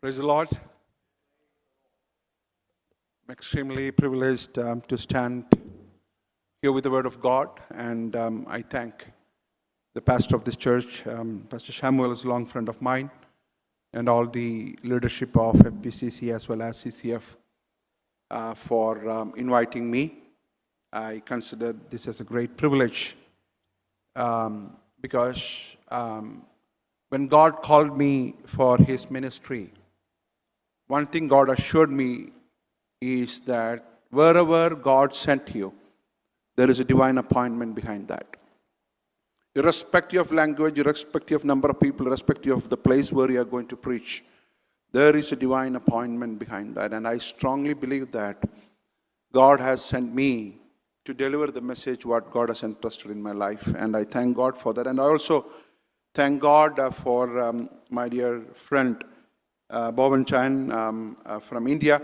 Praise the Lord. I'm extremely privileged to stand here with the Word of God, and I thank the pastor of this church, Pastor Samuel is a long friend of mine, and all the leadership of FPCC as well as CCF for inviting me. I consider this as a great privilege because when God called me for His ministry, one thing God assured me is that wherever God sent you, there is a divine appointment behind that. Irrespective of language, irrespective of number of people, irrespective of the place where you are going to preach, there is a divine appointment behind that. And I strongly believe that God has sent me to deliver the message what God has entrusted in my life. And I thank God for that. And I also thank God for my dear friend, Boban Chan from India.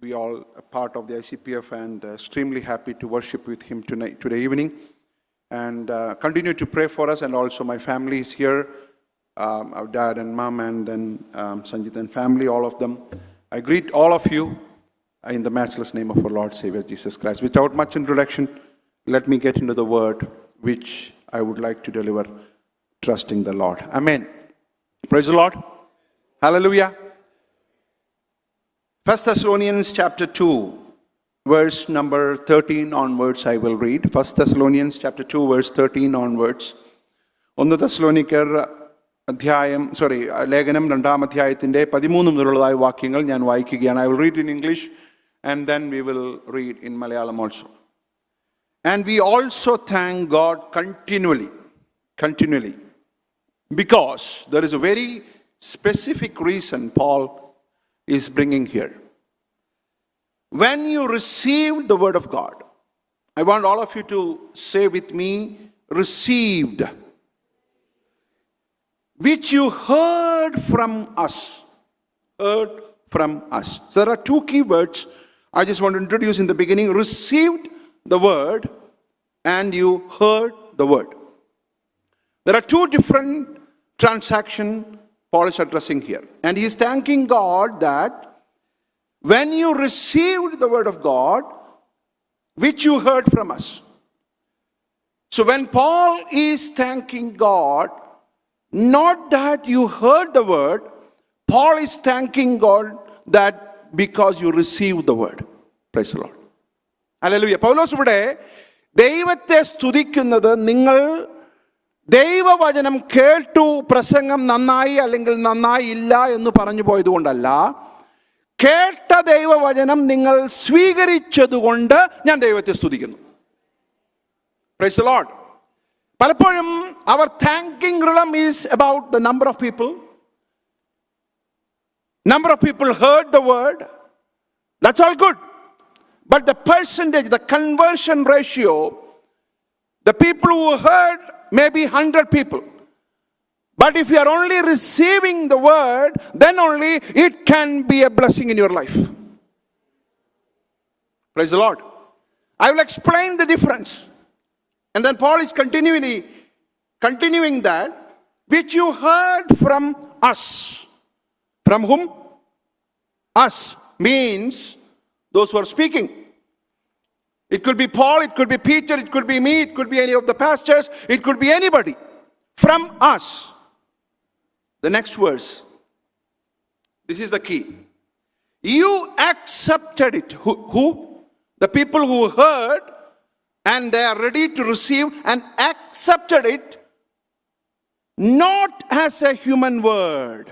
We all are part of the ICPF and extremely happy to worship with him today evening. And continue to pray for us, and also my family is here, our dad and mom, and then Sanjit and family, all of them. I greet all of you in the matchless name of our Lord Savior Jesus Christ. Without much introduction, let me get into the word which I would like to deliver, trusting the Lord. Amen. Praise the Lord. Hallelujah. 1 Thessalonians chapter 2. Verse number 13 onwards I will read. 1 Thessalonians chapter 2 verse 13 onwards. 1 തെസ്സലോനിക്കർ ലേഖനം 2-ാം അധ്യായത്തിൻ്റെ 13 മുതലുള്ളതായ വാക്യങ്ങൾ ഞാൻ വായിക്കുകയാണ്. I will read in English and then we will read in Malayalam also. And we also thank God continually, because there is a very specific reason Paul is bringing here. When you received the word of God, I want all of you to say with me, received, which you heard from us. Heard from us. So there are two key words I just want to introduce in the beginning. Received the word and you heard the word. There are two different transactions Paul is addressing here. And he is thanking God that when you received the word of God, which you heard from us. So when Paul is thanking God, not that you heard the word, Paul is thanking God that because you received the word. Praise the Lord. Hallelujah. പൗലോസ് ഇവിടെ ദൈവത്തെ സ്തുതിക്കുന്നത് നിങ്ങൾ ദൈവവചനം കേട്ടു, പ്രസംഗം നന്നായി അല്ലെങ്കിൽ നന്നായില്ല എന്ന് പറഞ്ഞു പോയതുകൊണ്ടല്ല, കേട്ട ദൈവവചനം നിങ്ങൾ സ്വീകരിച്ചതുകൊണ്ട് ഞാൻ ദൈവത്തെ സ്തുതിക്കുന്നു. Praise the Lord. പലപ്പോഴും our thanking rhythm is about the number of people. Number of people heard the word. That's all good. But the percentage, the conversion ratio, the people who heard maybe 100 people. But if you are only receiving the word, then only it can be a blessing in your life. Praise the Lord. I will explain the difference. And then Paul is continuing that, which you heard from us. From whom? Us means those who are speaking. It could be Paul, it could be Peter, it could be me, it could be any of the pastors, it could be anybody. From us. The next verse. This is the key. You accepted it. Who? The people who heard and they are ready to receive and accepted it, not as a human word.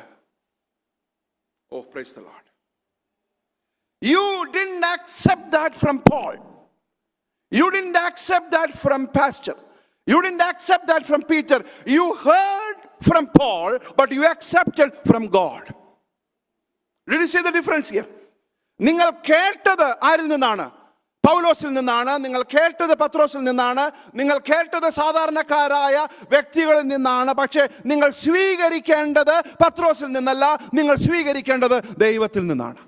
Oh, praise the Lord. You didn't accept that from Paul. You didn't accept that from Pastor. You didn't accept that from Peter. You heard from Paul, but you accepted from God. Did you see the difference here? നിങ്ങൾ കേട്ടത് ആരിൽ നിന്നാണ്? പൗലോസിൽ നിന്നാണ്. നിങ്ങൾ കേട്ടത് പത്രോസിൽ നിന്നാണ്. നിങ്ങൾ കേട്ടത് സാധാരണക്കാരായ വ്യക്തികളിൽ നിന്നാണ്. പക്ഷേ നിങ്ങൾ സ്വീകരിക്കേണ്ടത് പത്രോസിൽ നിന്നല്ല, നിങ്ങൾ സ്വീകരിക്കേണ്ടത് ദൈവത്തിൽ നിന്നാണ്.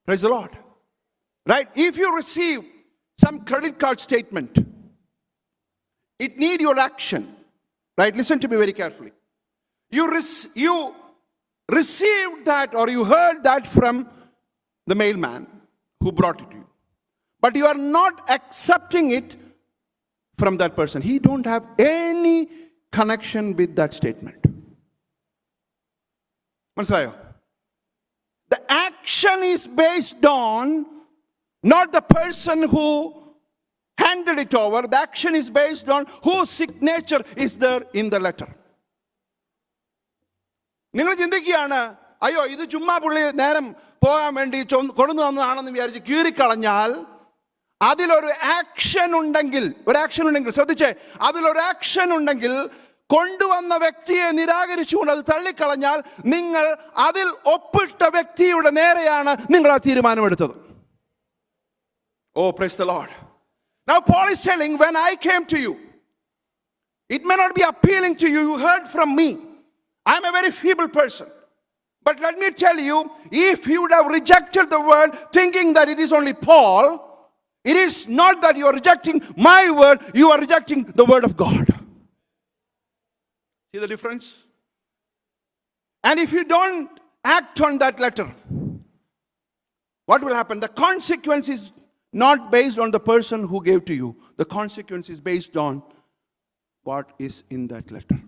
Praise the Lord. Right? If you receive some credit card statement, It needs your action. Right? Listen to me very carefully. You received that, or you heard that from the mailman who brought it to you. But you are not accepting it from that person. He don't have any connection with that statement. മനസ്സിലായോ? The action is based on not the person who handed it over. The action is based on whose signature is there in the letter. നിങ്ങൾ ചിന്തിക്കുകയാണ്, അയ്യോ ഇത് ചുമ്മാ പുള്ളി നേരം പോകാൻ വേണ്ടി കൊണ്ടു തന്നതാണെന്ന് വിചാരിച്ച് കീറിക്കളഞ്ഞാൽ അതിലൊരു ആക്ഷൻ ഉണ്ടെങ്കിൽ, ശ്രദ്ധിച്ചേ, അതിലൊരു ആക്ഷൻ ഉണ്ടെങ്കിൽ കൊണ്ടുവന്ന വ്യക്തിയെ നിരാകരിച്ചുകൊണ്ട് അത് തള്ളിക്കളഞ്ഞാൽ നിങ്ങൾ അതിൽ ഒപ്പിട്ട വ്യക്തിയുടെ നേരെയാണ് നിങ്ങൾ ആ തീരുമാനമെടുത്തത്. Oh, praise the Lord. Now Paul is telling, when I came to you, it may not be appealing to you. You heard from me. I am a very feeble person. But let me tell you, if you would have rejected the word thinking that it is only Paul, it is not that you are rejecting my word, you are rejecting the word of God. See the difference? And if you don't act on that letter, what will happen? The consequence is not based on the person who gave to you. The consequence is based on what is in that letter.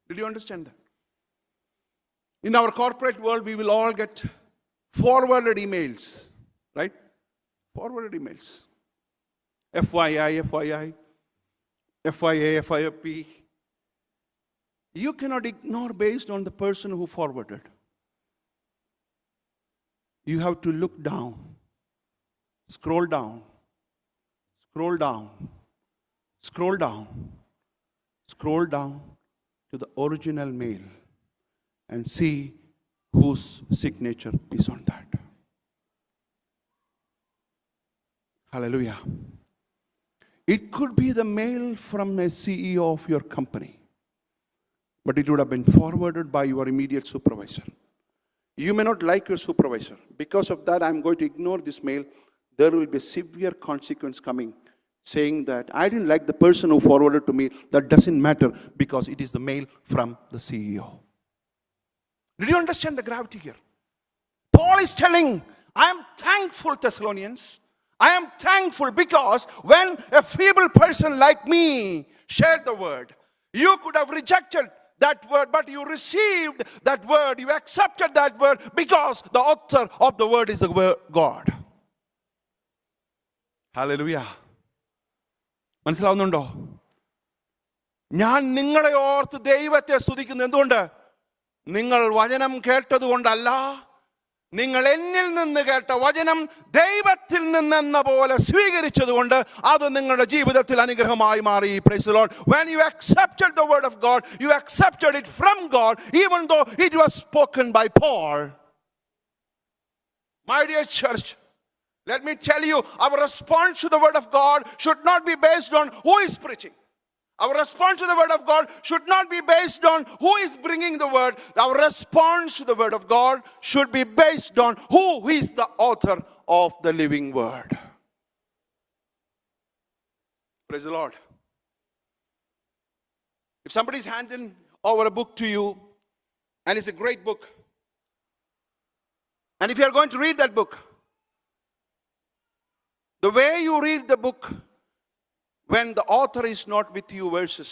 Did you understand that? In our corporate world, we will all get forwarded emails, right? Forwarded emails. FYI, FYI, FYA, FYP. You cannot ignore based on the person who forwarded. You have to look down, scroll down, scroll down, scroll down, scroll down to the original mail and see whose signature is on that. Hallelujah. It could be the mail from a CEO of your company, but it would have been forwarded by your immediate supervisor. You may not like your supervisor. Because of that, I'm going to ignore this mail. There will be a severe consequence coming, saying that I didn't like the person who forwarded to me. That doesn't matter because it is the mail from the CEO. Did you understand the gravity here? Paul is telling, I am thankful, Thessalonians. I am thankful because when a feeble person like me shared the word, you could have rejected that word, but you received that word, you accepted that word because the author of the word is the word God. Hallelujah. മനസ്സിലാവുന്നുണ്ടോ? ഞാൻ നിങ്ങളെ ഓർത്ത് ദൈവത്തെ സ്തുതിക്കുന്നു. എന്തുകൊണ്ട്? നിങ്ങൾ വചനം കേട്ടതുകൊണ്ടല്ല, നിങ്ങൾ എന്നിൽ നിന്ന് കേട്ട വചനം ദൈവത്തിൽ നിന്നെന്ന പോലെ സ്വീകരിച്ചതുകൊണ്ട് അത് നിങ്ങളുടെ ജീവിതത്തിൽ അനുഗ്രഹമായി മാറി. Praise the Lord. When you accepted the word of God, you accepted it from God, even though it was spoken by Paul. My dear church, let me tell you, our response to the word of God should not be based on who is preaching. Our response to the word of God should not be based on who is bringing the word. Our response to the word of God should be based on who is the author of the living word. Praise the Lord. If somebody is handing over a book to you, and it's a great book, and if you are going to read that book, the way you read the book when the author is not with you versus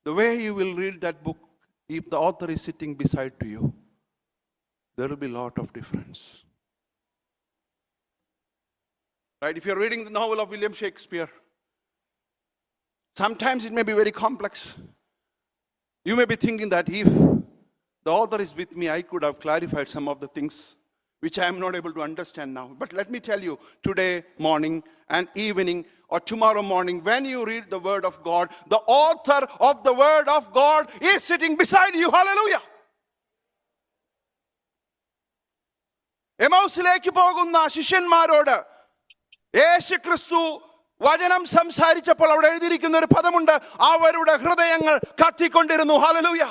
the way you will read that book if the author is sitting beside to you, there will be a lot of difference. Right? If you're reading the novel of William Shakespeare, sometimes it may be very complex. You may be thinking that if the author is with me, I could have clarified some of the things which I am not able to understand now. But let me tell you, today morning and evening or tomorrow morning, when you read the word of God, the author of the word of God is sitting beside you. Hallelujah. എമൗസിലേക്ക് പോകുന്ന ശിഷ്യന്മാരോട് യേശുക്രിസ്തു വചനം സംസാരിച്ചപ്പോൾ അവിടെ എഴുതിയിരിക്കുന്ന ഒരു പദമുണ്ട്, അവരുടെ ഹൃദയങ്ങൾ കത്തിക്കൊണ്ടിരുന്നു. ഹല്ലേലൂയ.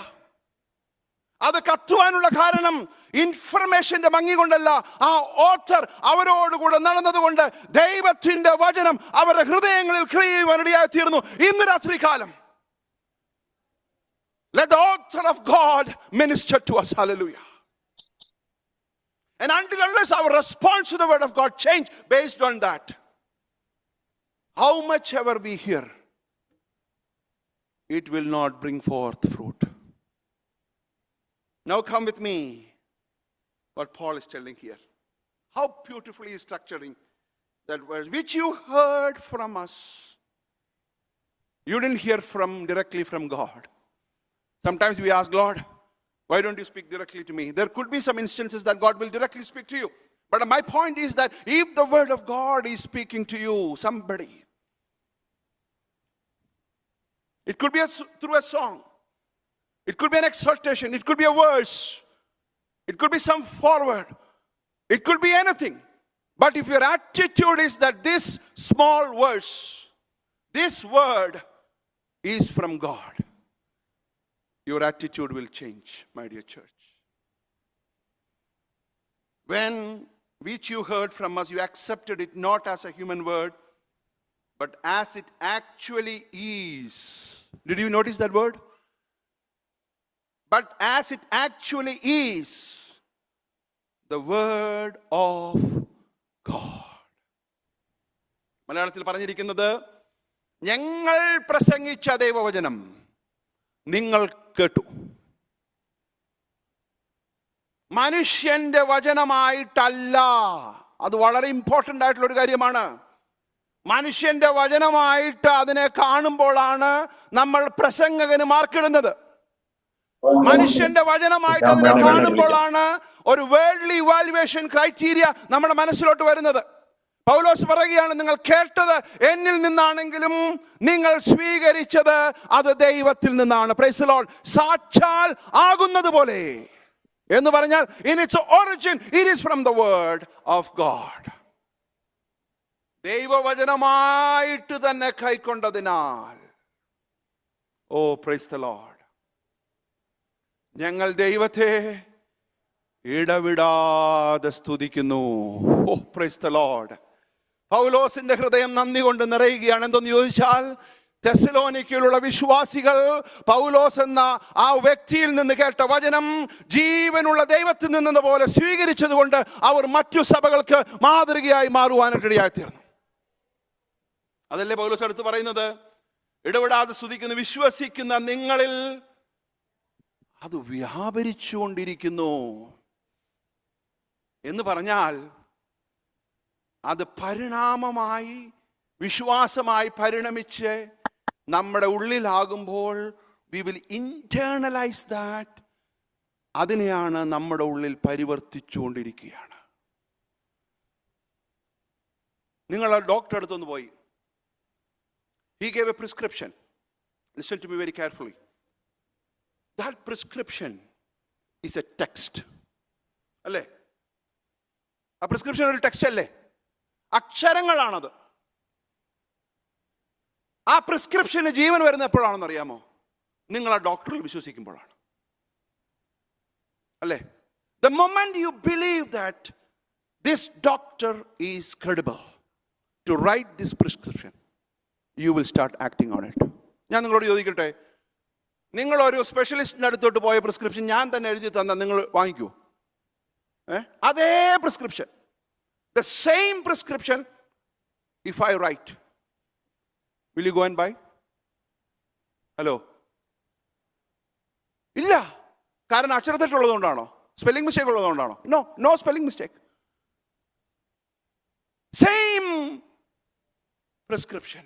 അത് കത്തുവാനുള്ള കാരണം ഇൻഫർമേഷന്റെ ഭംഗി കൊണ്ടല്ല, ആ ഓഥർ അവരോടുകൂടെ നടന്നതുകൊണ്ട് ദൈവത്തിന്റെ വചനം അവരുടെ ഹൃദയങ്ങളിൽ ക്രിയുവാനിടയായി തീർന്നു. ഇന്ന് രാത്രി കാലം let the author of God minister to us. Hallelujah. And until unless our response to the word of God change based on that, how much ever we hear, it will not bring forth fruit. Now come with me what Paul is telling here. How beautifully he is structuring that verse. Which you heard from us. You didn't hear directly from God. Sometimes we ask, Lord, why don't you speak directly to me? There could be some instances that God will directly speak to you. But my point is that if the word of God is speaking to you, somebody, it could be through a song. It could be an exhortation. It could be a verse. It could be some forward. It could be anything. But if your attitude is that this small verse, this word is from God, your attitude will change, my dear church. When which you heard from us, you accepted it not as a human word, but as it actually is. Did you notice that word? But as it actually is, the word of God. മലയാളത്തിൽ പറഞ്ഞിരിക്കുന്നത്, ഞങ്ങൾ പ്രസംഗിച്ച ദൈവവചനം നിങ്ങൾ കേട്ടു. മനുഷ്യന്റെ വചനമായിട്ടല്ല. അത് വളരെ ഇമ്പോർട്ടൻ്റ് ആയിട്ടുള്ള ഒരു കാര്യമാണ്. മനുഷ്യന്റെ വചനമായിട്ട് അതിനെ കാണുമ്പോഴാണ് നമ്മൾ പ്രസംഗകന് മാർക്കിടുന്നത്. മനുഷ്യന്റെ വചനമായിട്ട് അതിനെ കാണുമ്പോഴാണ് ഒരു വേൾഡ്ലി ഇവാലുവേഷൻ ക്രൈറ്റീരിയ നമ്മുടെ മനസ്സിലോട്ട് വരുന്നത്. പൗലോസ് പറയുകയാണ്, നിങ്ങൾ കേട്ടത് എന്നിൽ നിന്നാണെങ്കിലും നിങ്ങൾ സ്വീകരിച്ചത് അത് ദൈവത്തിൽ നിന്നാണ്. Price the Lord. സാക്ഷാൽ ആകുന്നത് പോലെ എന്ന് പറഞ്ഞാൽ in its origin it is from the word of God. ദൈവവചനമായിട്ട് തന്നെ കൈക്കൊണ്ടതിനാൽ, ഓ പ്രൈസ് ദി ലോർഡ്, ഞങ്ങൾ ദൈവത്തെ ഇടവിടാതെ സ്തുതിക്കുന്നു. ഓ പ്രൈസ് ദി ലോർഡ്. പൗലോസിന്റെ ഹൃദയം നന്ദി കൊണ്ട് നിറയുകയാണ്. എന്തെന്ന് ചോദിച്ചാൽ, തെസ്സലോനിക്കയിലുള്ള വിശ്വാസികൾ പൗലോസ് എന്ന ആ വ്യക്തിയിൽ നിന്ന് കേട്ട വചനം ജീവനുള്ള ദൈവത്തിൽ നിന്നെന്ന പോലെ സ്വീകരിച്ചതുകൊണ്ട് അവർ മറ്റു സഭകൾക്ക് മാതൃകയായി മാറുവാനിടയായി തീർന്നു. അതല്ലേ പൗലോസ് അടുത്ത് പറയുന്നത്, ഇടപെടാതെ സ്തുതിക്കുന്ന വിശ്വസിക്കുന്ന നിങ്ങളിൽ അത് വ്യാപരിച്ചുകൊണ്ടിരിക്കുന്നു എന്ന് പറഞ്ഞാൽ, അത് പരിണാമമായി വിശ്വാസമായി പരിണമിച്ച് നമ്മുടെ ഉള്ളിലാകുമ്പോൾ we will internalize that. അതിനെയാണ് നമ്മുടെ ഉള്ളിൽ പരിവർത്തിച്ചുകൊണ്ടിരിക്കുകയാണ്. നിങ്ങൾ ഡോക്ടറെ അടുത്തൊന്ന് പോയി, he gave a prescription. Listen to me very carefully. That prescription is a text. അല്ലേ? ആ പ്രിസ്ക്രിപ്ഷൻ ഒരു ടെക്സ്റ്റ് അല്ലേ? അക്ഷരങ്ങളാണത്. ആ പ്രിസ്ക്രിപ്ഷന് ജീവൻ വരുന്ന എപ്പോഴാണെന്ന് അറിയാമോ? നിങ്ങൾ ആ ഡോക്ടറിൽ വിശ്വസിക്കുമ്പോഴാണ്. അല്ലേ? The moment you believe that this doctor is credible to write this prescription, you will start acting on it. ഞാൻ നിങ്ങളോട് ചോദിക്കട്ടെ, നിങ്ങൾ ഒരു സ്പെഷ്യലിസ്റ്റിൻ്റെ അടുത്തോട്ട് പോയ പ്രിസ്ക്രിപ്ഷൻ ഞാൻ തന്നെ എഴുതി തന്നാൽ നിങ്ങൾ വാങ്ങിക്കൂ? അതേ prescription, the same prescription, if I write, will you go and buy? Hello? ഇല്ല. കാരണം അക്ഷരത്തെറ്റുള്ളതുകൊണ്ടാണോ? സ്പെല്ലിംഗ് മിസ്റ്റേക്ക് ഉള്ളതുകൊണ്ടാണോ? No spelling mistake. Same prescription.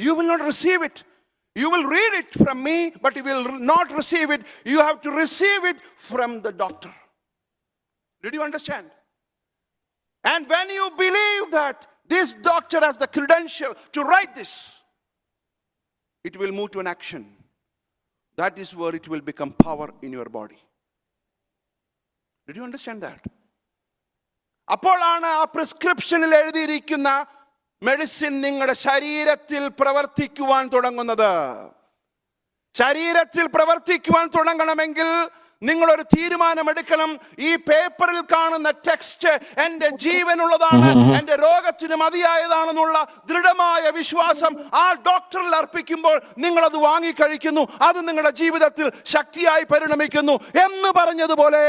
You will not receive it. You will read it from me, but you will not receive it. You have to receive it from the doctor. Did you understand? And when you believe that this doctor has the credential to write this, it will move to an action. That is where it will become power in your body. Did you understand that? അപ്പോഴാണ് ആ പ്രിസ്ക്രിപ്ഷനിൽ എഴുതിയിരിക്കുന്ന medicine നിങ്ങളുടെ ശരീരത്തിൽ പ്രവർത്തിക്കുവാൻ തുടങ്ങുന്നത്. ശരീരത്തിൽ പ്രവർത്തിക്കുവാൻ തുടങ്ങണമെങ്കിൽ നിങ്ങളൊരു തീരുമാനമെടുക്കണം. ഈ പേപ്പറിൽ കാണുന്ന ടെക്സ്റ്റ് എൻ്റെ ജീവനുള്ളതാണ്, എൻ്റെ രോഗത്തിന് മതിയായതാണെന്നുള്ള ദൃഢമായ വിശ്വാസം ആ ഡോക്ടറിൽ അർപ്പിക്കുമ്പോൾ നിങ്ങളത് വാങ്ങിക്കഴിക്കുന്നു. അത് നിങ്ങളുടെ ജീവിതത്തിൽ ശക്തിയായി പരിണമിക്കുന്നു എന്ന് പറഞ്ഞതുപോലെ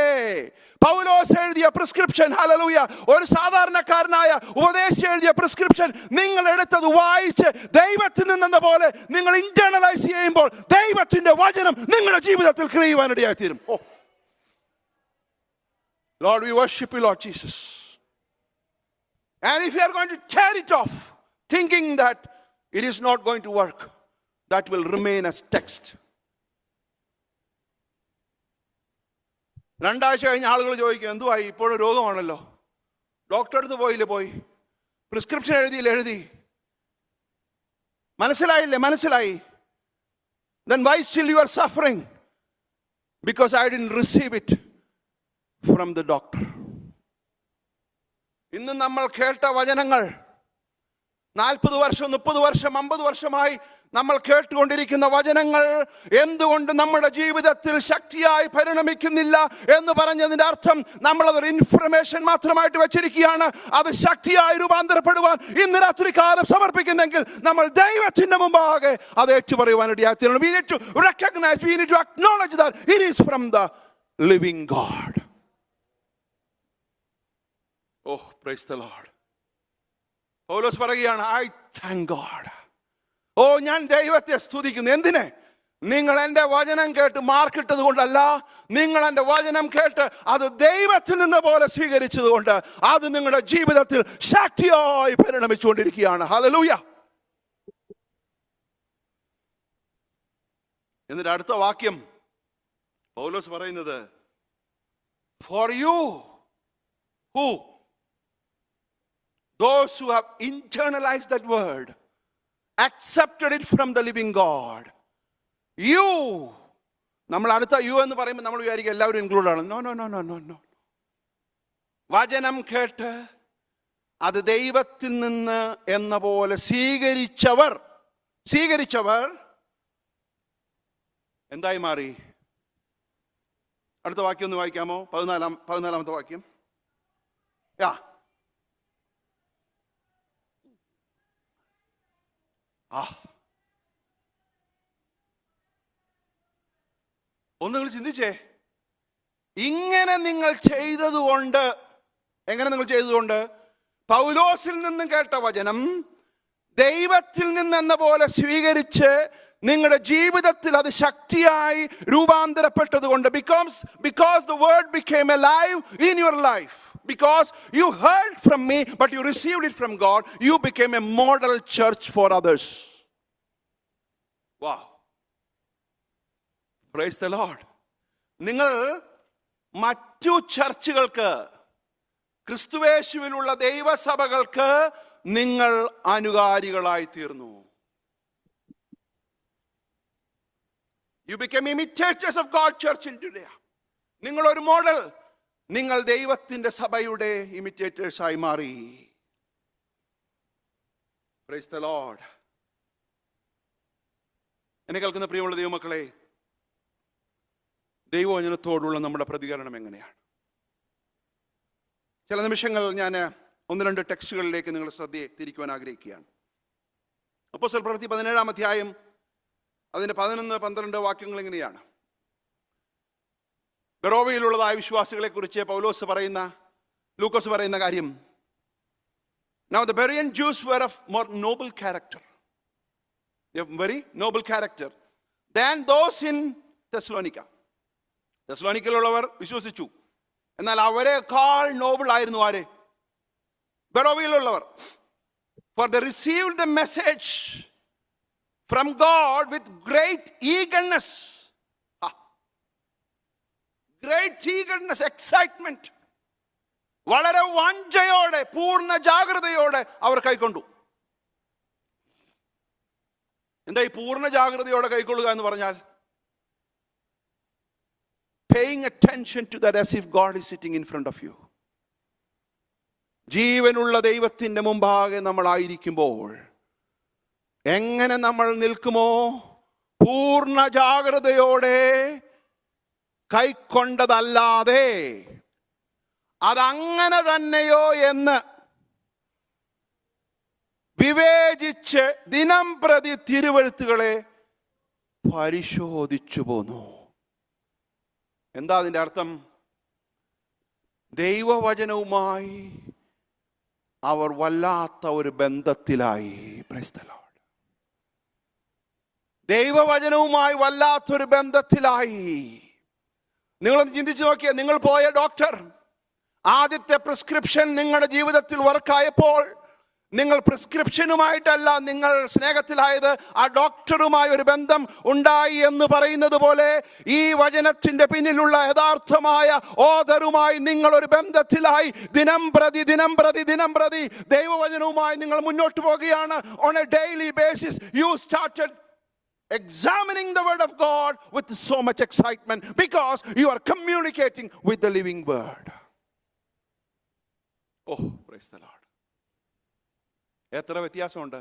പൗലോസ് എഴുതിയ പ്രിസ്ക്രിപ്ഷൻ, ഹല്ലേലൂയ, ഒരു സാധാരണക്കാരനായ ഉപദേശി എഴുതിയ പ്രിസ്ക്രിപ്ഷൻ നിങ്ങൾ എടുത്തത് വായിച്ച് ദൈവത്തിൽ നിന്നെന്ന പോലെ നിങ്ങൾ ഇന്റേണലൈസ് ചെയ്യുമ്പോൾ ദൈവത്തിന്റെ വചനം നിങ്ങളുടെ ജീവിതത്തിൽ ക്രിയുവാനിടയായി തീരും. Lord, we worship you, Lord Jesus. And if you are going to tear it off thinking that it is not going to work, that will remain as text. 2 ആഴ്ച കഴിഞ്ഞ ആളുകൾ ചോദിക്കും, എന്തുവായി, ഇപ്പോഴും രോഗമാണല്ലോ, ഡോക്ടറെ അടുത്ത് പോയില്ലേ, പോയി പ്രിസ്ക്രിപ്ഷൻ എഴുതി, മനസ്സിലായി. Then why still you are suffering? Because I didn't receive it from the doctor. ഇന്ന് നമ്മൾ കേട്ട വചനങ്ങൾ 40 വർഷം 30 വർഷം 50 വർഷമായി നമ്മൾ കേട്ടുകൊണ്ടിരിക്കുന്ന വചനങ്ങൾ എന്തുകൊണ്ട് നമ്മുടെ ജീവിതത്തിൽ ശക്തിയായി പരിണമിക്കുന്നില്ല എന്ന് പറഞ്ഞതിന്റെ അർത്ഥം നമ്മളതൊരു ഇൻഫർമേഷൻ മാത്രമായിട്ട് വെച്ചിരിക്കുകയാണ്. അത് ശക്തിയായി രൂപാന്തരപ്പെടുവാൻ ഇന്ന് രാത്രി കാലം സമർപ്പിക്കുന്നെങ്കിൽ നമ്മൾ ദൈവത്തിന്റെ മുമ്പാകെ അത് ഏറ്റുപറയുവാനിടയായിത്തീരണം. We need to recognize, we need to acknowledge that it is from the living God. Oh, praise the Lord. പൗലോസ് പറയുകയാണ്, I thank God. ഞാൻ ദൈവത്തെ സ്തുതിക്കുന്നു. എന്തിനെ? നിങ്ങൾ എൻ്റെ വചനം കേട്ട് മാർക്കിട്ടത് കൊണ്ടല്ല, നിങ്ങൾ എൻ്റെ വചനം കേട്ട് അത് ദൈവത്തിൽ നിന്ന് പോലെ സ്വീകരിച്ചത് കൊണ്ട് അത് നിങ്ങളുടെ ജീവിതത്തിൽ ശക്തിയായി പരിണമിച്ചുകൊണ്ടിരിക്കുകയാണ്. ഹല്ലേലൂയ. എന്നിട്ട് അടുത്ത വാക്യം പൗലോസ് പറയുന്നത്, for you who, those who have internalized that word, accepted it from the living God. You, നമ്മൾ അടുത്ത യു എന്ന് പറയുമ്പോൾ നമ്മൾ വിചാരിക്കും എല്ലാവരും ഇൻക്ലൂഡ് ആണ്. നോ. വചനം കേട്ട് അത് ദൈവത്തിൽ നിന്ന് എന്ന പോലെ സ്വീകരിച്ചവർ എന്തായി മാറി? അടുത്ത വാക്യം ഒന്ന് വായിക്കാമോ? 14-ാമത്തെ വാക്യം. ഒന്ന് നിങ്ങൾ ചിന്തിച്ചേ, എങ്ങനെ നിങ്ങൾ ചെയ്തതുകൊണ്ട് പൗലോസിൽ നിന്നും കേട്ട വചനം ദൈവത്തിൽ നിന്നെന്ന പോലെ സ്വീകരിച്ച് നിങ്ങളുടെ ജീവിതത്തിൽ അത് ശക്തിയായി രൂപാന്തരപ്പെട്ടത് കൊണ്ട്, because the word became alive in your life, because you heard from me but you received it from God, you became a model church for others. Wow, praise the Lord. നിങ്ങൾ മറ്റു ചർച്ചുകൾക്ക്, ക്രിസ്തുവേശുവിലുള്ള ദൈവസഭകൾക്ക് നിങ്ങൾ അനുകാരികളായി തീർന്നു. You became imitators of God's church in Judea. നിങ്ങൾ ഒരു model, നിങ്ങൾ ദൈവത്തിന്റെ സഭയുടെ imitators ആയി മാറി. Praise the Lord. എന്നെ കേൾക്കുന്ന പ്രിയമുള്ള ദൈവമക്കളെ, ദൈവവചനത്തോടുള്ള നമ്മുടെ പ്രതികരണം എങ്ങനെയാണ്? ചില നിമിഷങ്ങൾ ഞാൻ 1-2 ടെക്സ്റ്റുകളിലേക്ക് നിങ്ങളുടെ ശ്രദ്ധയെ തിരിക്കുവാൻ ആഗ്രഹിക്കുകയാണ്. അപ്പോസ്തല പ്രവൃത്തി 17-ാം അധ്യായം അതിൻ്റെ 11-12 വാക്യങ്ങൾ എങ്ങനെയാണ്? ബെറോവയിലുള്ളതായ വിശ്വാസികളെ കുറിച്ച് ലൂക്കോസ് പറയുന്ന കാര്യം. Now the Berean Jews were of more noble character. They have very noble character than those in Thessalonica. തെസ്സലോനിക്കയിലുള്ളവർ വിശ്വസിച്ചു, എന്നാൽ അവരെക്കാൾ നോബിൾ ആയിരുന്നു ആര്? ബെറോവയിലുള്ളവർ. For they received the message from God with great eagerness. Great eagerness, excitement. വളരെ വാഞ്ചയോടെ, പൂർണ്ണ ജാഗ്രതയോടെ അവർ കൈക്കൊണ്ടു. എന്താ ഈ പൂർണ്ണ ജാഗ്രതയോടെ കൈക്കൊള്ളുക എന്ന് പറഞ്ഞാൽ? Paying attention to that as if God is sitting in front of you. ജീവനുള്ള ദൈവത്തിൻ്റെ മുമ്പാകെ നമ്മളായിരിക്കുമ്പോൾ എങ്ങനെ നമ്മൾ നിൽക്കുമോ, പൂർണ്ണ ജാഗ്രതയോടെ കൈക്കൊണ്ടതല്ലാതെ അതങ്ങനെ തന്നെയോ എന്ന് വിവേചിച്ച് ദിനം പ്രതി തിരുവെഴുത്തുകളെ പരിശോധിച്ചു പോന്നു. എന്താ അതിൻ്റെ അർത്ഥം? ദൈവവചനവുമായി അവർ വല്ലാത്ത ഒരു ബന്ധത്തിലായി. Praise the lord. ദൈവവചനവുമായി വല്ലാത്തൊരു ബന്ധത്തിലായി. നിങ്ങളൊന്ന് ചിന്തിച്ചു നോക്കിയേ. നിങ്ങൾ പോയ ഡോക്ടർ ആദ്യത്തെ പ്രിസ്ക്രിപ്ഷൻ നിങ്ങളുടെ ജീവിതത്തിൽ വർക്കായപ്പോൾ നിങ്ങൾ പ്രിസ്ക്രിപ്ഷനുമായിട്ടല്ല നിങ്ങൾ സ്നേഹത്തിലായത്, ആ ഡോക്ടറുമായി ഒരു ബന്ധം ഉണ്ടായി എന്ന് പറയുന്നത് പോലെ ഈ വചനത്തിന്റെ പിന്നിലുള്ള യഥാർത്ഥമായ ഓദറുമായി നിങ്ങൾ ഒരു ബന്ധത്തിലായി. ദിനം പ്രതി ദൈവവചനവുമായി നിങ്ങൾ മുന്നോട്ട് പോകുകയാണ്. On A daily basis you started examining the word of God with so much excitement because you are communicating with the living word. Oh, praise the Lord. എത്ര വ്യത്യാസമുണ്ട്.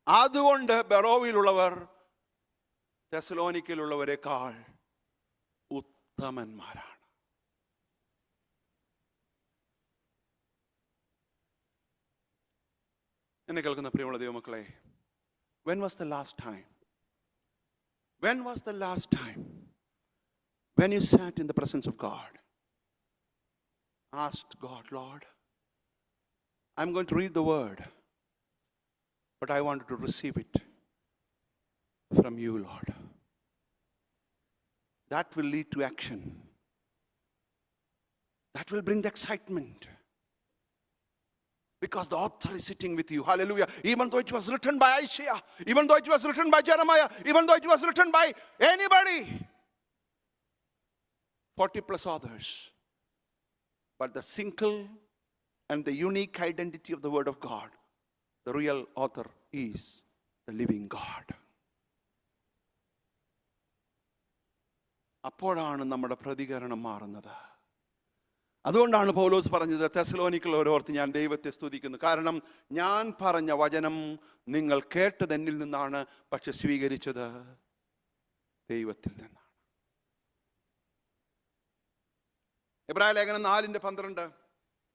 അതുകൊണ്ട് ബെറോവിലുള്ളവർ തെസ്സലോനിക്കയിലുള്ളവരെക്കാൾ ഉത്തമന്മാരാണ്. എന്നെ കേൾക്കുന്ന പ്രിയമുള്ള ദൈവമക്കളെ, when was the last time when you sat in the presence of God, asked God, Lord, I'm going to read the word, but I wanted to receive it from you, Lord. That will lead to action. That will bring the excitement. Because the author is sitting with you. Hallelujah. Even though it was written by Isaiah, even though it was written by Jeremiah, even though it was written by anybody, 40 plus authors, but the single and the unique identity of the word of God, the real author is the living God. അപ്പോഴാണ് നമ്മുടെ പ്രതികരണം മാറുന്നത്. അതുകൊണ്ടാണ് പൗലോസ് പറഞ്ഞത്, തെസ്സലോനിക്കയുള്ളവരോർത്ത് ഞാൻ ദൈവത്തെ സ്തുതിക്കുന്നു, കാരണം ഞാൻ പറഞ്ഞ വചനം നിങ്ങൾ കേട്ടത് എന്നിൽ നിന്നാണ്, പക്ഷെ സ്വീകരിച്ചത് ദൈവത്തിൽ നിന്നാണ്. എബ്രായ ലേഖനം 4:12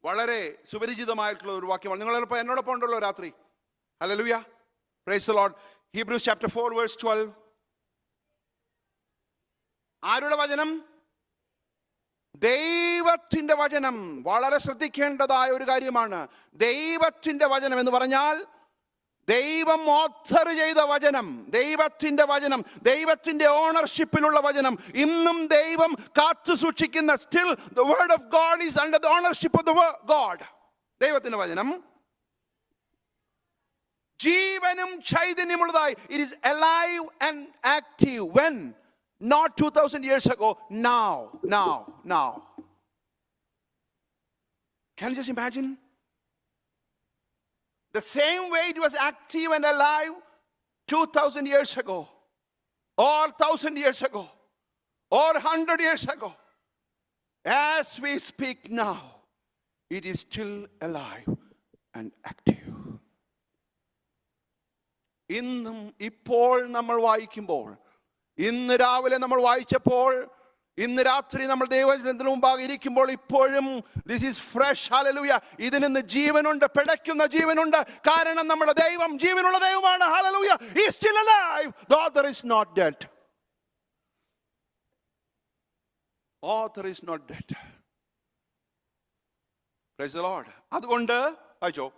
വളരെ സുപരിചിതമായിട്ടുള്ള ഒരു വാക്യമാണ്. നിങ്ങളിപ്പോൾ എന്നോടൊപ്പം ഉണ്ടല്ലോ രാത്രി. Hallelujah, price the Lord. Hebrews chapter 4:12. ആരുടെ വചനം? ദൈവത്തിന്റെ വചനം. വളരെ ശ്രദ്ധിക്കേണ്ടതായ ഒരു കാര്യമാണ്. ദൈവത്തിന്റെ വചനം എന്ന് പറഞ്ഞാൽ ദൈവം ഓഥർ ചെയ്ത വചനം, ദൈവത്തിന്റെ വചനം, ദൈവത്തിന്റെ ഓണർഷിപ്പിലുള്ള വചനം. ഇന്നും ദൈവം കാത്തു സൂക്ഷിക്കുന്ന, still the word of God is under the ownership of the God. ദൈവത്തിന്റെ വചനം ജീവനും ചൈതന്യമുള്ളതായി. It is alive and active. When? Not 2000 years ago. Now. Can you just imagine? The same way it was active and alive 2000 years ago, or 1000 years ago, or 100 years ago, as we speak now, it is still alive and active. ഇന്നും ഇപ്പോൾ നമ്മൾ വായിക്കുമ്പോൾ, ഇന്ന് രാവിലെ നമ്മൾ വായിച്ചപ്പോൾ, ഇന്ന് രാത്രി നമ്മൾ ദൈവവചനത്തിന് മുമ്പാകെ ഇരിക്കുമ്പോൾ ഇപ്പോഴും ദിസ് ഈസ് ഫ്രഷ്. ഹല്ലേലൂയ. ഇതിൽ നിന്ന് ജീവനുണ്ട്, പിടയ്ക്കുന്ന ജീവനുണ്ട്. കാരണം നമ്മുടെ ദൈവം ജീവനുള്ള ദൈവമാണ്. Hallelujah. He is still alive. The author is not dead. Author is not dead. Praise the Lord. അതുകൊണ്ട് വായിച്ചോ.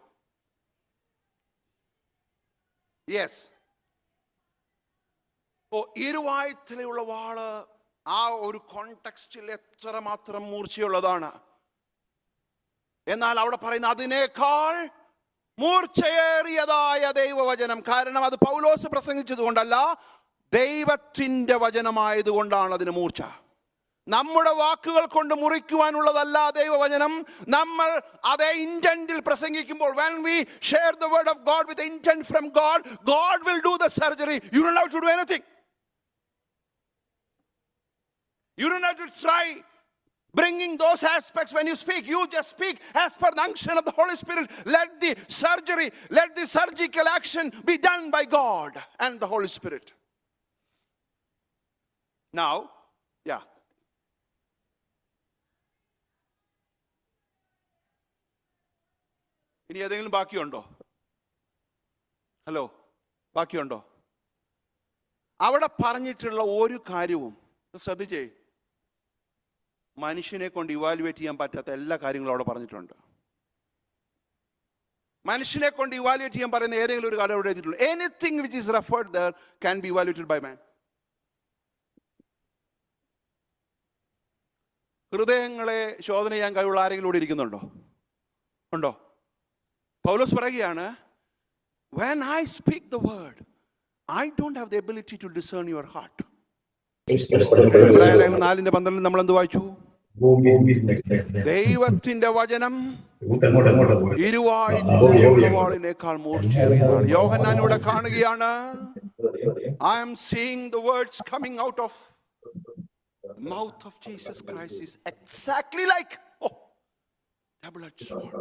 യെസ്. ഇരുവായ്ത്തലയുള്ള വാള് ആ ഒരു കോണ്ടെക്സ്റ്റിൽ എത്രമാത്രം മൂർച്ചയുള്ളതാണ്. എന്നാൽ അവിടെ പറയുന്ന അതിനേക്കാൾ മൂർച്ചയേറിയതായ ദൈവവചനം. കാരണം അത് പൗലോസ് പ്രസംഗിച്ചത് കൊണ്ടല്ല, ദൈവത്തിന്റെ വചനമായതുകൊണ്ടാണ് അതിന് മൂർച്ച. നമ്മുടെ വാക്കുകൾ കൊണ്ട് മുറിക്കുവാനുള്ളതല്ല ദൈവവചനം. നമ്മൾ അതേ ഇന്റന്റിൽ പ്രസംഗിക്കുമ്പോൾ, when we share the word of God with the intent from God, God will do the surgery. You don't have to do anything. You don't have to try bringing those aspects when you speak. You just speak as per the unction of the Holy Spirit. Let the surgical action be done by God and the Holy Spirit. Now, yeah. ഇനി ഏതെങ്കിലും ബാക്കിയുണ്ടോ? Hello, ബാക്കിയുണ്ടോ? അവിടെ പറഞ്ഞിട്ടുള്ള ഒരു കാര്യവും ശ്രദ്ധിച്ചേ, മനുഷ്യനെ കൊണ്ട് evaluate ചെയ്യാൻ പറ്റാത്ത എല്ലാ കാര്യങ്ങളും അവിടെ പറഞ്ഞിട്ടുണ്ട്. മനുഷ്യനെ കൊണ്ട് ഇവാലുവേറ്റ് ചെയ്യാൻ പറയുന്ന ഏതെങ്കിലും ഒരു കാര്യം അവിടെ എഴുതിയിട്ടുള്ളൂ. Anything which is referred there can be evaluated by man. ഹൃദയങ്ങളെ ശോധന ചെയ്യാൻ കഴിവുള്ള ആരെങ്കിലും ഇവിടെ ഇരിക്കുന്നുണ്ടോ? ഉണ്ടോ? പൗലോസ് പറയുകയാണ്, when I speak the word, I don't have the ability to discern your heart. 4:12 നമ്മൾ എന്ത് വായിച്ചു? ദൈവത്തിന്റെ വചനം ഇരുവായുള്ള വാളിനേക്കാൾ മൂർച്ചയേറിയതാണ്. യോഹന്നാൻ ഇവിടെ കാണുകയാണ്, I am seeing the words coming out of the mouth of Jesus Christ is exactly like double-edged sword.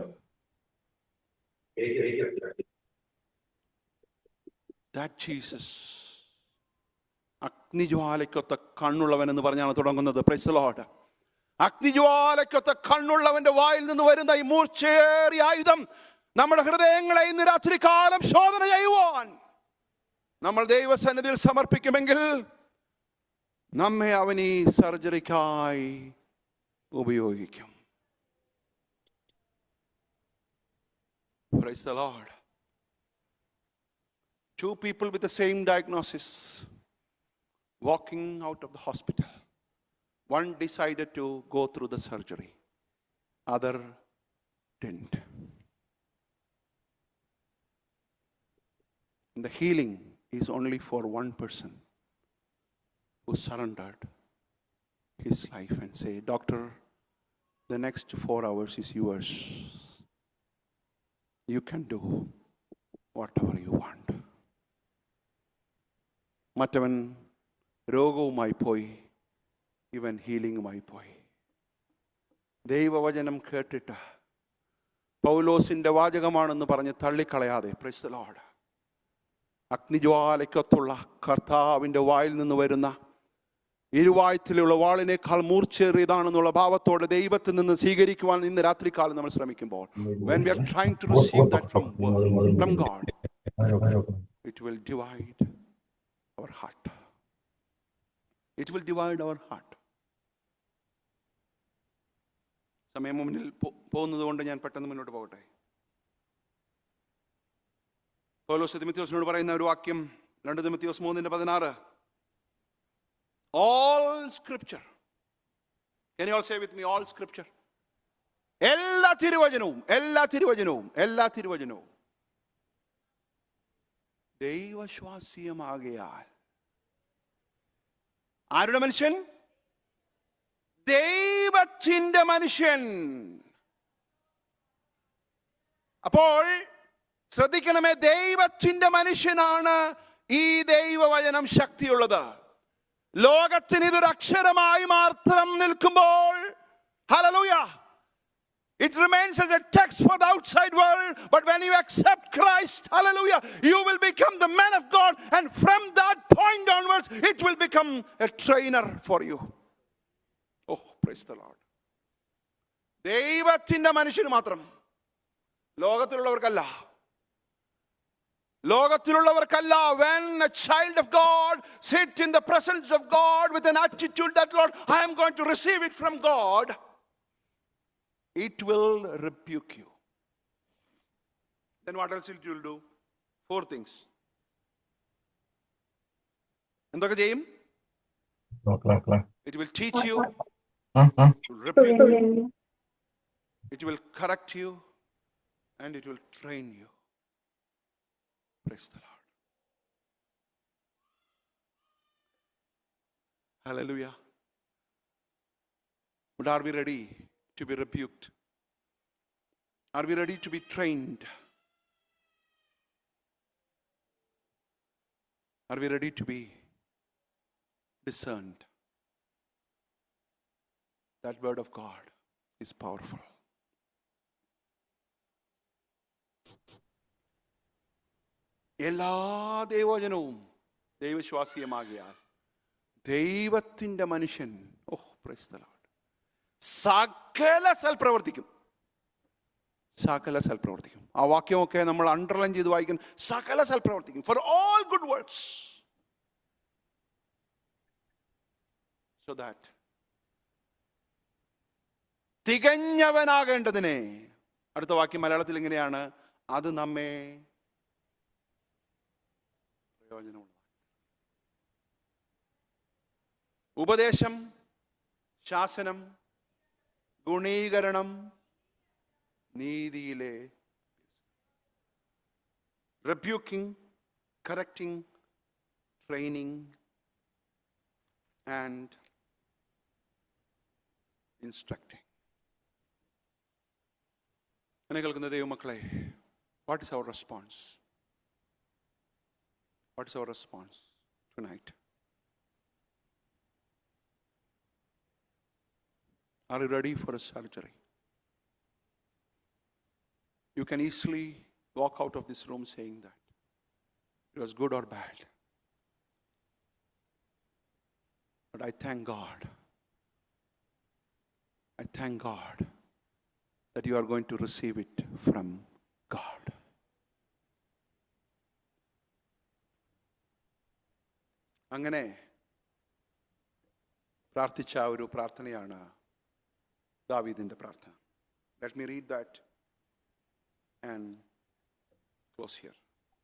That Jesus, അഗ്നിജ്വാലയ്ക്കൊത്ത കണ്ണുള്ളവൻ എന്ന് പറഞ്ഞാണ് തുടങ്ങുന്നത്. Praise the lord. അഗ്നിജ്വാലയ്ക്കൊത്ത കണ്ണുള്ളവന്റെ വായിൽ നിന്ന് വരുന്ന ഈ മൂർച്ചയേറിയ ആയുധം നമ്മുടെ ഹൃദയങ്ങളെ ഇന്ന് രാത്രി കാലം ശോധന ചെയ്യുവാൻ നമ്മൾ ദൈവസന്നിധിയിൽ സമർപ്പിക്കുമെങ്കിൽ നമ്മെ അവൻ ഈ സർജറിക്കായി ഉപയോഗിക്കും. Praise the Lord. Two people with the same diagnosis walking out of the hospital. One decided to go through the surgery, other didn't. And the healing is only for one person who surrendered his life and say, "Doctor, the next 4 hours is yours. You can do whatever you want." മറ്റവൻ രോഗവുമായി പോയി, ഇവൻ ഹീലിംഗുമായി പോയി. ദൈവവചനം കേട്ടിട്ട് പൗലോസിന്റെ വാചകമാണെന്ന് പറഞ്ഞ് തള്ളിക്കളയാതെ, price the Lord, അഗ്നിജ്വാലയ്ക്കൊത്തുള്ള കർത്താവിൻ്റെ വായിൽ നിന്ന് വരുന്ന ഇരുവായത്തിലുള്ള വാളിനേക്കാൾ മൂർച്ചേറിയതാണെന്നുള്ള ഭാവത്തോടെ ദൈവത്തിൽ നിന്ന് സ്വീകരിക്കുവാൻ ഇന്ന് രാത്രികാലം നമ്മൾ ശ്രമിക്കുമ്പോൾ, when we are trying to receive that from God, it will divide our heart. It will divide our heart. സമയം മുന്നിൽ പോകുന്നത് കൊണ്ട് ഞാൻ പെട്ടെന്ന് മുന്നോട്ട് പോകട്ടെ. പൗലോസ് തിമോഥെയോസിനോട് പറയുന്ന ഒരു വാക്യം 2 തിമോഥെയോസ് 3:16. All scripture. Can you all say with me, all scripture? എല്ലാ തിരുവചനവും ദൈവശ്വാസ്യമാകയാൽ. ആരുടെ മനുഷ്യൻ? ദൈവത്തിന്റെ മനുഷ്യൻ. അപ്പോൾ ശ്രദ്ധിക്കണമേ, ദൈവത്തിന്റെ മനുഷ്യനാണ് ഈ ദൈവവചനം ശക്തിയുള്ളത്. ലോകത്തിന് ഇതൊരു അക്ഷരമായി മാത്രം നിൽക്കുമ്പോൾ, hallelujah, it remains as a text for the outside world, but when you accept Christ, hallelujah, you will become the man of God, and from that point onwards it will become a trainer for you. Oh, praise the Lord. ദൈവത്തിന്റെ മനുഷ്യന് മാത്രം, ലോകത്തിലുള്ളവർക്കല്ല. When a child of God sits in the presence of God with an attitude that, Lord, I am going to receive it from God, it will rebuke you. Then what else it will do? 4 things. എന്തൊക്കെ ചെയ്യും? It will teach you, rebuke you, it will correct you, and it will train you. Praise the Lord. Hallelujah. But are we ready to be rebuked? Are we ready to be trained? Are we ready to be discerned? That word of God is powerful. എല്ലാ ദൈവവചനവും ദൈവശ്വാസ്യമാകിയാൽ ദൈവത്തിന്റെ മനുഷ്യൻ, price the Lord, സകല സൽപ്രവർത്തിക്കും. സകല സൽപ്രവർത്തിക്കും. ആ വാക്യമൊക്കെ നമ്മൾ underline ചെയ്ത് വായിക്കണം. സകല സൽപ്രവർത്തിക്കും, for all good works, so that തികഞ്ഞവനാകേണ്ടതിനെ. അടുത്ത വാക്യം മലയാളത്തിൽ ഇങ്ങനെയാണ്: അത് നമ്മെ പ്രയോജനമുള്ള ഉപദേശം, ശാസനം, ഗുണീകരണം, നീതിയിലെ rebuking, correcting, training and instructing. എന്നെ കേൾക്കുന്ന ദൈവമക്കളെ, what is our response? What is our response tonight? Are you ready for a surgery? You can easily walk out of this room saying that it was good or bad. But I thank God. I thank God that you are going to receive it from God. അങ്ങനെ പ്രാർത്ഥിച്ച ഒരു പ്രാർത്ഥനയാണ് ദാവീദിന്റെ പ്രാർത്ഥന. Let me read that and close here.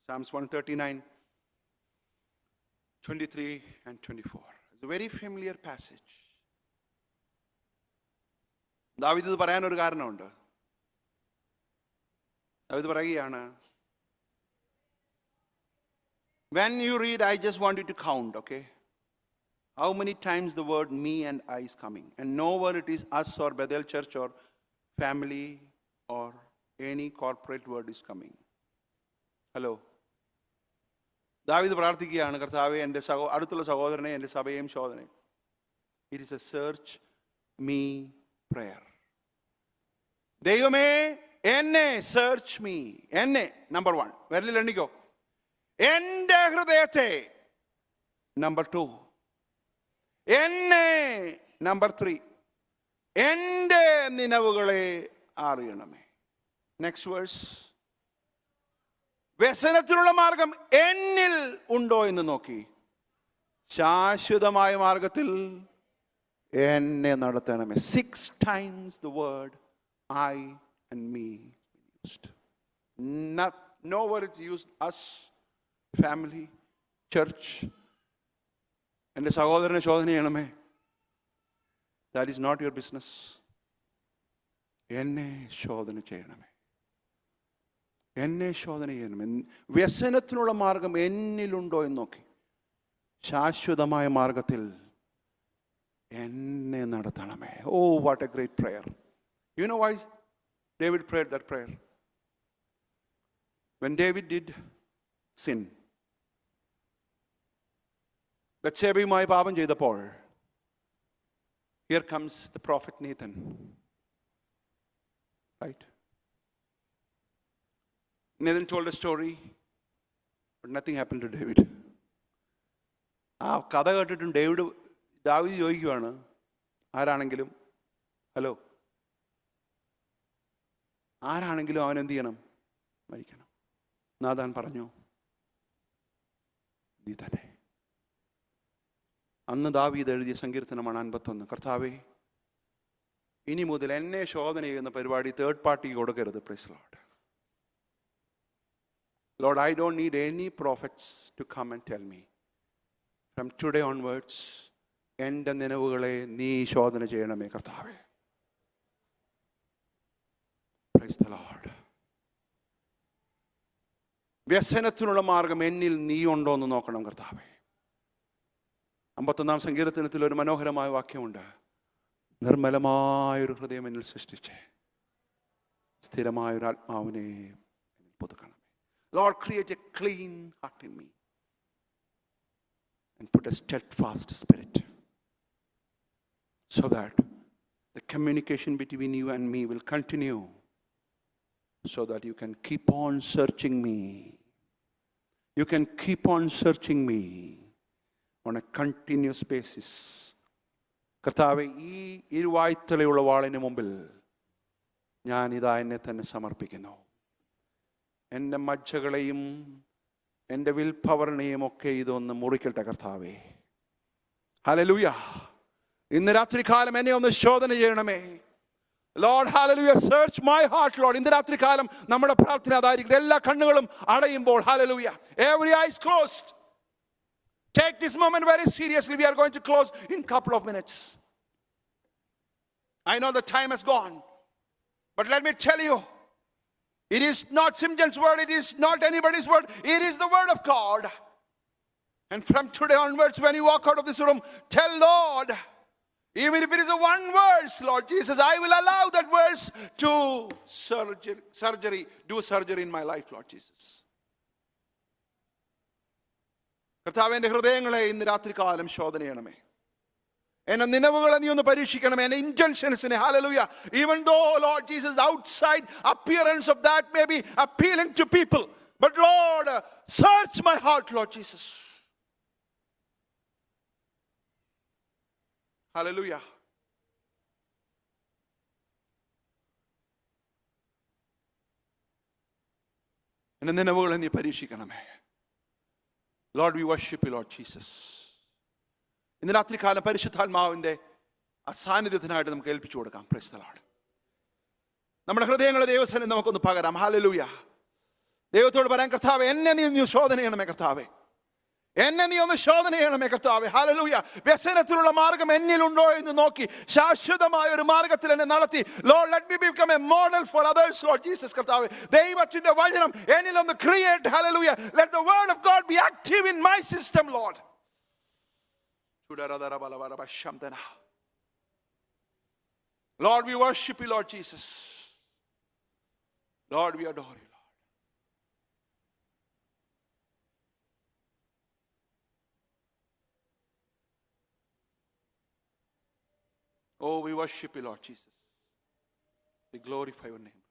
Psalms 139, 23 and 24. It's a very familiar passage. ദാവീദ് ഇത് പറയാനൊരു കാരണമുണ്ട്. ദാവീദ് പറയുകയാണ്, when you read, I just want you to count, okay? How many times the word me and I is coming, and know where it is us or Bethel Church or family or any corporate word is coming. Hello, ദാവീദ് പ്രാർത്ഥിക്കുകയാണ്, കർത്താവേ, എൻ്റെ അടുത്തുള്ള സഹോദരനെ, എൻ്റെ സഭയെയും ശോധനയും. It is a search me prayer. ദൈവമേ എന്നെ സെർച്ച് മീ, എന്നെ നമ്പർ 1 വിരലിൽ എണ്ണിക്കോ. എൻ്റെ ഹൃദയത്തെ നമ്പർ 2, എന്നെ നമ്പർ 3, എൻ്റെ നിനവുകളെ അറിയണമേ. നെക്സ്റ്റ് വേഴ്സ്, വ്യസനത്തിനുള്ള മാർഗം എന്നിൽ ഉണ്ടോ എന്ന് നോക്കി ശാശ്വതമായ മാർഗത്തിൽ എന്നെ നടത്തണമേ. 6 times the word I and me used. Nowhere it's used us, family, church. എൻ്റെ സഹോദരനെ ശോധന ചെയ്യണമേ. That is not your business. എന്നെ ശോധന ചെയ്യണമേ, എന്നെ ശോധന ചെയ്യണമേ. വ്യസനത്തിനുള്ള മാർഗം എന്നിലുണ്ടോ എന്ന് നോക്കി ശാശ്വതമായ മാർഗത്തിൽ എന്നെ നടത്തണമേ. Oh, what a great prayer. You know why David prayed that prayer? When David did sin, ബത്ശേബയുമായി പാപം ചെയ്തപ്പോൾ, here comes the prophet Nathan, right? Nathan told a story, but nothing happened to David. ആ കഥ കേട്ടിട്ടും ദാവീദ് ചോദിക്കുവാണ്, ആരാണെങ്കിലും, hello, ആരാണെങ്കിലും അവൻ എന്ത് ചെയ്യണം? മരിക്കണം. നാഥാൻ പറഞ്ഞു, നീ തന്നെ. അന്ന് ദാവീദ് എഴുതിയ സങ്കീർത്തനമാണ് 51. കർത്താവേ, ഇനി മുതൽ എന്നെ ശോധന ചെയ്യുന്ന പരിപാടി തേർഡ് പാർട്ടിക്ക് കൊടുക്കരുത്. Praise Lord. Lord, I don't need any prophets to come and tell me. From today onwards, എൻ്റെ നിലവുകളെ നീ ശോധന ചെയ്യണമേ കർത്താവേ. Praise the Lord. വ്യസനത്തിനുള്ള മാർഗം എന്നിൽ നീ ഉണ്ടോ എന്ന് നോക്കണം കർത്താവേ. 51 സങ്കീർത്തനത്തിൽ ഒരു മനോഹരമായ വാക്യമുണ്ട്, നിർമ്മലമായൊരു ഹൃദയം എന്നിൽ സൃഷ്ടിച്ച് സ്ഥിരമായൊരു ആത്മാവിനെ പുതുക്കണം. Lord, create a clean heart in me and put a steadfast spirit, so that the communication between you and me will continue, so that you can keep on searching me. You can keep on searching me on a continuous basis. കർത്താവേ, ഈ ഇരുവായ്ത്തലയുള്ള വാളിന് മുമ്പിൽ ഞാനിതാ എന്നെ തന്നെ സമർപ്പിക്കുന്നു. എൻ്റെ മജ്ജകളെയും എൻ്റെ will പവറിനെയും ഒക്കെ ഇതൊന്ന് മുറിക്കട്ടെ കർത്താവേ. ഹല്ലേലൂയ. ഇന്ന് രാത്രികാലം എന്നെ ഒന്ന് ശോധന ചെയ്യണമേ Lord. Hallelujah. Search my heart Lord. ഇന്ന് രാത്രികാലം നമ്മുടെ പ്രാർത്ഥന അതായിരിക്കും. എല്ലാ കണ്ണുകളും അടയുമ്പോൾ hallelujah, every eye is closed. Take this moment very seriously. We are going to close in couple of minutes. I know the time has gone, but let me tell you, it is not Simjan's word, it is not anybody's word, it is the word of God. And from today onwards, when you walk out of this room, tell Lord, even if it is a one verse, Lord Jesus, I will allow that verse to do surgery in my life, Lord Jesus. കർത്താവേ, എൻ്റെ ഹൃദയങ്ങളെ ഇന്ന് രാത്രികാലം ശോധന ചെയ്യണമേ. എന്നെ നിലവുകളെ നീ ഒന്ന് പരീക്ഷിക്കണമേ. എന്നെ ഇന്റൻഷൻസിനെ hallelujah. Even though, Lord Jesus, the outside appearance of that may be appealing to people, but Lord, search my heart, Lord Jesus. Hallelujah. എന്നെ നിലവുകളെ നീ പരീക്ഷിക്കണമേ. Lord, we worship you, Lord Jesus. ഇന്ന് രാത്രികാലം പരിശുദ്ധാത്മാവിൻ്റെ അസാന്നിധ്യത്തിനായിട്ട് നമുക്ക് ഏൽപ്പിച്ചു കൊടുക്കാം. Price the Lord. നമ്മുടെ ഹൃദയങ്ങളെ ദൈവസന്നിധിയിൽ നമുക്കൊന്ന് പകരാം. ഹല്ലേലൂയ. ദൈവത്തോട് പറയാം, കർത്താവേ, എന്നെ നീ ശോധന ചെയ്യണമേ കർത്താവേ. എന്നെ നീ ഒന്ന് ശോധന ചെയ്യണമേ കർത്താവേ. ഹല്ലേലൂയ. വ്യസനത്തിലുള്ള മാർഗം എന്നിലുണ്ടോ എന്ന് നോക്കി ശാശ്വതമായ ഒരു മാർഗത്തിൽ എന്നെ നടത്തി. Lord, let me become a model for others, Lord Jesus. കർത്താവേ, ദൈവത്തിന്റെ വചനം എന്നിലൊന്ന് create. Hallelujah. Let the word of God be active in my system, Lord. Lord, we worship you, Lord Jesus. Lord, we adore you. Oh, we worship you, Lord Jesus. We glorify your name,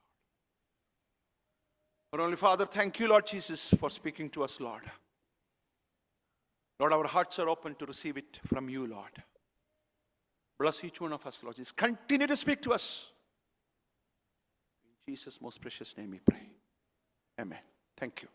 Lord. Our only Father, thank you, Lord Jesus, for speaking to us, Lord. Lord, our hearts are open to receive it from you, Lord. Bless each one of us, Lord Jesus. Continue to speak to us. In Jesus' most precious name we pray. Amen. Thank you.